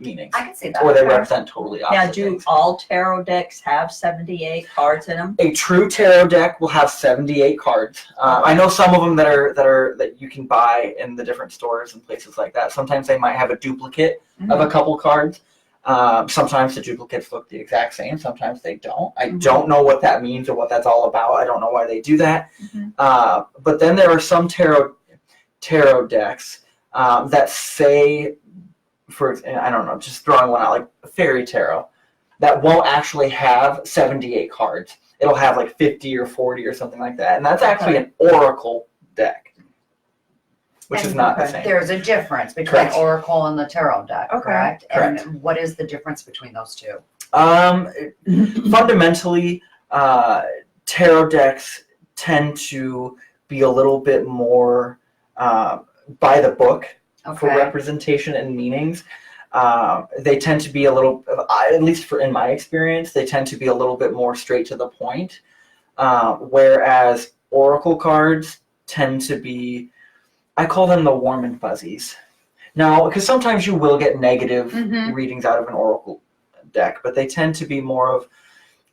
meanings, I can see that. or they Okay. represent totally opposite Now, do things. all tarot decks have 78 cards in them? A true tarot deck will have 78 cards. I know some of them that you can buy in the different stores and places like that. Sometimes they might have a duplicate of a couple cards. Sometimes the duplicates look the exact same. Sometimes they don't. I don't know what that means or what that's all about. I don't know why they do that. But then there are some tarot decks that say, I don't know, just throwing one out, like fairy tarot, that won't actually have 78 cards. It'll have like 50 or 40 or something like that. And that's actually an oracle deck, which is not the same. There's a difference between Correct. Oracle and the tarot deck, Okay. correct? Correct. And what is the difference between those two? Fundamentally, tarot decks tend to be a little bit more by the book for Okay. representation and meanings. They tend to be a little, at least in my experience, they tend to be a little bit more straight to the point. Whereas oracle cards tend to be, I call them the warm and fuzzies. Now, because sometimes you will get negative readings out of an oracle deck, but they tend to be more of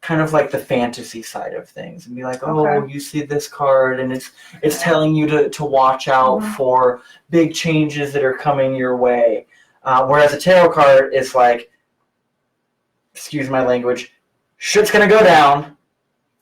kind of like the fantasy side of things, and be like, oh, Okay. you see this card, and it's telling you to watch out for big changes that are coming your way. Whereas a tarot card is like, excuse my language, shit's gonna go down.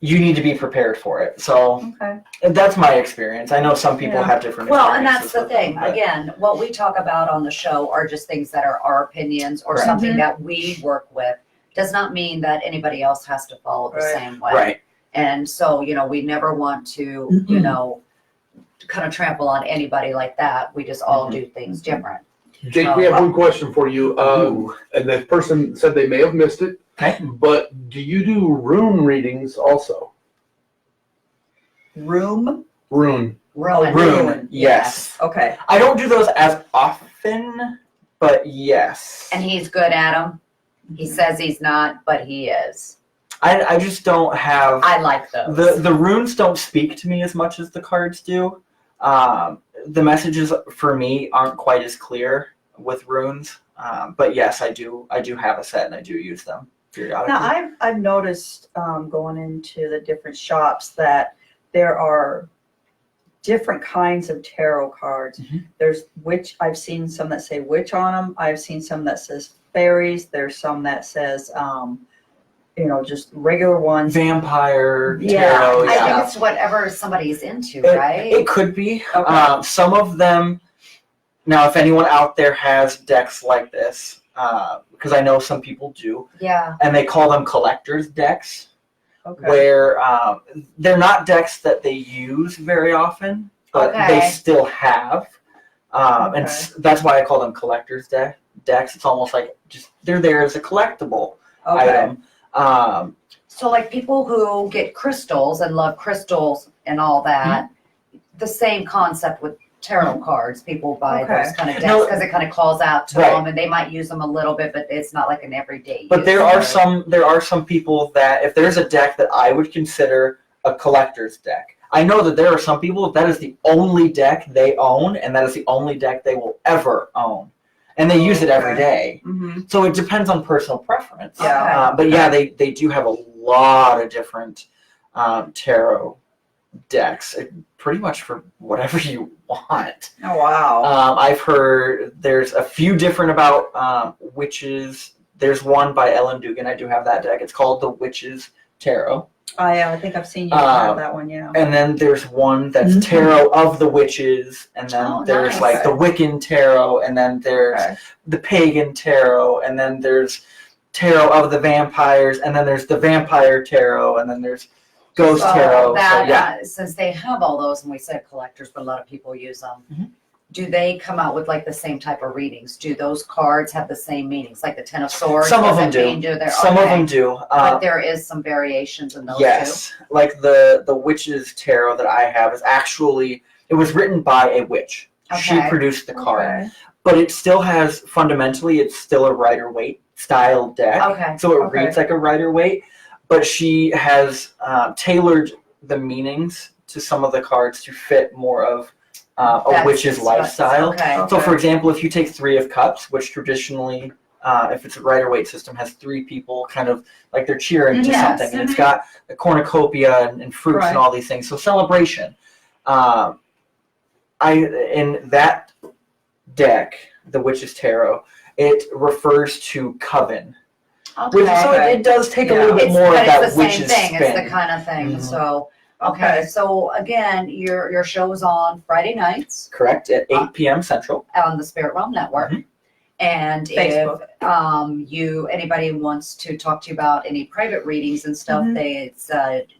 You need to be prepared for it. So Okay. that's my experience. I know some people have different Well, and experiences that's the with them, thing. but- Again, what we talk about on the show are just things that are our opinions or Right. something that we work with. Does not mean that anybody else has to follow the Right. same way. Right. And so, we never want to, kind of trample on anybody like that. We just all do things different. Jake, we have one question for you. Ooh. And the person said they may have missed it. Okay. But do you do rune readings also? Rune? Rune. Rune, yes. Okay. I don't do those as often, but yes. And he's good at them. He says he's not, but he is. I just don't have I like those. the runes don't speak to me as much as the cards do. The messages for me aren't quite as clear with runes. But yes, I do have a set and I do use them periodically. Now, I've noticed going into the different shops that there are different kinds of tarot cards. There's witch. I've seen some that say witch on them. I've seen some that says fairies. There's some that says, just regular ones. Vampire, Yeah, tarot, I yeah. think it's whatever somebody's into, It- right? It could be. Okay. Some of them. Now, if anyone out there has decks like this, because I know some people do, Yeah. and they call them collector's decks, Okay. where they're not decks that they use very often, but they Okay. still have. And that's why I call them collector's decks. It's almost like just they're there as a collectible Okay. item. So like people who get crystals and love crystals and all that, the same concept with tarot cards. People buy Okay. those kind of decks No. because it kind of calls out to Right. them, and they might use them a little bit, but it's not like an everyday But use. there are some people that if there's a deck that I would consider a collector's deck, I know that there are some people that is the only deck they own, and that is the only deck they will ever own, and they use it every day. So it depends on personal preference. Yeah. But yeah, they do have a lot of different tarot decks, pretty much for whatever you want. Oh, wow. I've heard there's a few different about witches. There's one by Ellen Dugan. I do have that deck. It's called the Witches Tarot. I think I've seen you have that one, yeah. And then there's one that's Tarot of the Witches, and then Oh, there's nice. like the Wiccan Tarot, and then there's the Pagan Tarot, and then there's Tarot of the Vampires, and then there's the Vampire Tarot, and then there's Ghost So Tarot. that, So yeah. since they have all those, and we said collectors, but a lot of people use them. Do they come out with like the same type of readings? Do those cards have the same meanings, like the Ten of Swords? Some of does them it mean do. they're- Some of okay. them do. But there is some variations in those Yes, like the Witches Tarot that I have is actually It was written by a witch. She Okay. produced the card, Okay. but it still has fundamentally, it's still a Rider-Waite style deck. Okay. So it Okay. reads like a Rider-Waite, but she has tailored the meanings to some of the cards to fit more of a That's witch's lifestyle. Okay. So, for example, if you take 3 of Cups, which traditionally, if it's a Rider-Waite system, has 3 people kind of like they're cheering to Yes. something, and it's got a cornucopia and fruits Right. and all these things. So celebration. In that deck, the Witch's Tarot, it refers to coven. Okay. Which, so it does take a Yeah. little bit It's, more but of that it's the same witch's thing. spin. It's the kind of thing. Mhm. So okay. So again, your show is on Friday nights Correct, at 8 p.m. Central. on the Spirit Realm Network. Mhm. And Facebook. if anybody wants to talk to you about any private readings and stuff, Mhm. it's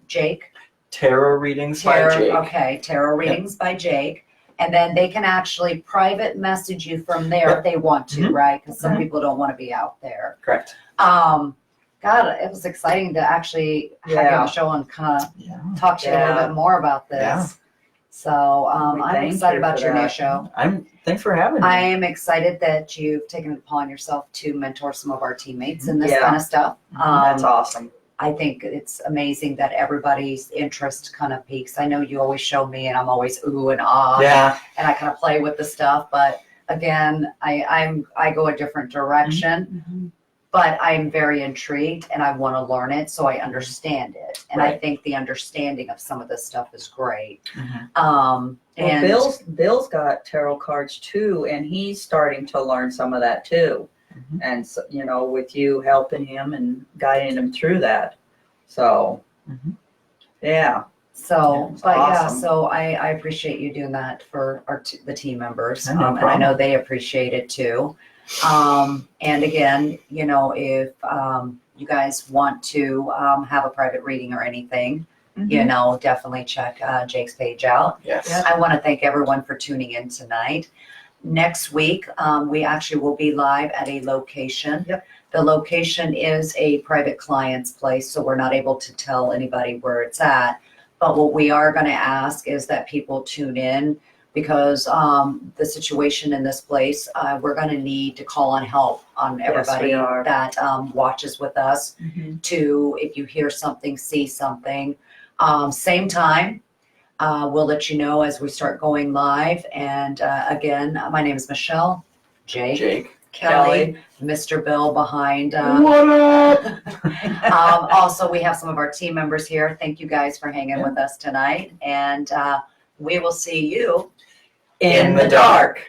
Jake. Tarot readings by Jake. Okay, tarot readings by Jake. And then they can actually private message you from there Yep. if they want to, Mhm. right? Because some Mhm. people don't want to be out there. Correct. God, it was exciting to actually have you on Yeah. the show and kind of Yeah. talk to you a little Yeah. bit more about this. Yeah. So We I'm thank excited you about for your new that. show. Thanks for having me. I am excited that you've taken it upon yourself to mentor some of our teammates in this Yeah. kind of stuff. That's awesome. I think it's amazing that everybody's interest kind of peaks. I know you always show me, and I'm always ooh and ah, Yeah. and I kind of play with the stuff. But again, I go a different direction. But I'm very intrigued, and I want to learn it so I understand it. And I Right. think the understanding of some of this stuff is great. Mhm. Well, And Bill's got tarot cards too, and he's starting to learn some of that too. Mhm. And so, with you helping him and guiding him through that. So, Mhm. yeah. so, It's but yeah, awesome. so I appreciate you doing that for the team members, Yeah, no and I know problem. they appreciate it too. And again, if you guys want to have a private reading or anything, definitely check Jake's page out. Yes. Yeah. I want to thank everyone for tuning in tonight. Next week, we actually will be live at a location. Yep. The location is a private client's place, so we're not able to tell anybody where it's at. But what we are going to ask is that people tune in, because the situation in this place, we're going to need to call on help on everybody we are. that watches with us to, if you hear something, see something. Same time, we'll let you know as we start going live. And again, my name is Michelle, Jake. Kelly, Mr. Bill behind. What up? Also, we have some of our team members here. Thank you guys for hanging with us tonight. And we will see you In the dark.